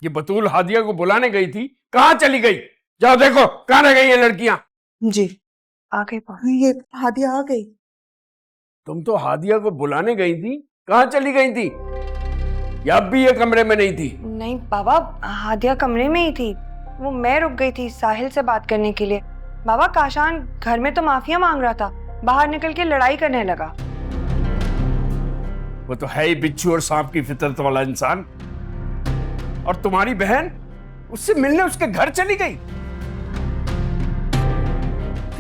ये बतूल हादिया को बुलाने गई थी, कहाँ चली गई? जाओ देखो कहाँ रह गई ये लड़कियां। जी आ गई पापा, ये हादिया आ गई। तुम तो हादिया को बुलाने गई थी, कहाँ चली गई थी? या अब भी ये कमरे में नहीं थी? नहीं बाबा, हादिया कमरे में ही थी। वो मैं रुक गई थी साहिल से बात करने के लिए। बाबा काशान घर में तो माफिया मांग रहा था, बाहर निकल के लड़ाई करने लगा। वो तो है ही बिच्छू और सांप की फितरत वाला इंसान। और तुम्हारी बहन उससे मिलने उसके घर चली गई।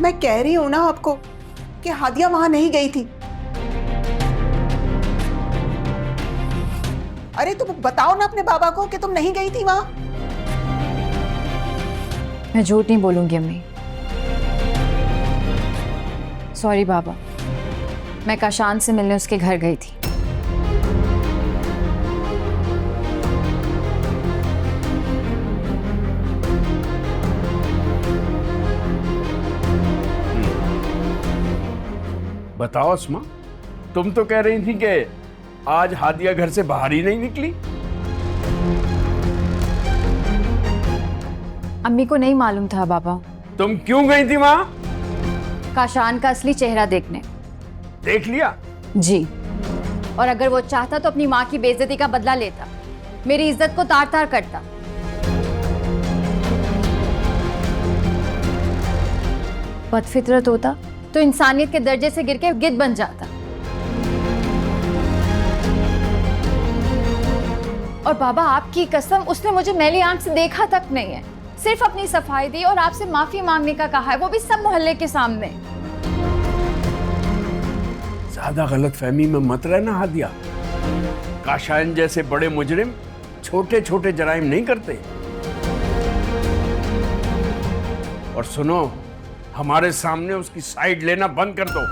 मैं कह रही हूं ना आपको कि हादिया वहां नहीं गई थी। अरे तुम बताओ ना अपने बाबा को कि तुम नहीं गई थी वहां। मैं झूठ नहीं बोलूंगी अम्मी। सॉरी बाबा, मैं काशान से मिलने उसके घर गई थी। बताओ अस्मा, तुम तो कह रही थी कि आज हादिया घर से बाहर ही नहीं निकली। अम्मी को नहीं मालूम था बाबा। तुम क्यों गई थी वहां? काशान का असली चेहरा देखने। देख लिया? जी, और अगर वो चाहता तो अपनी माँ की बेइज्जती का बदला लेता, मेरी इज्जत को तार तार करता। बदफितरत होता तो इंसानियत के दर्जे से गिर के गिद्ध बन जाता। और बाबा आपकी कसम, उसने मुझे मैली आंख से देखा तक नहीं है। सिर्फ अपनी सफाई दी और आपसे माफी मांगने का कहा है, वो भी सब मोहल्ले के सामने। ज्यादा गलतफहमी में मत रहना हादिया। काशान जैसे बड़े मुजरिम छोटे छोटे जराइम नहीं करते। और सुनो, हमारे सामने उसकी साइड लेना बंद कर दो।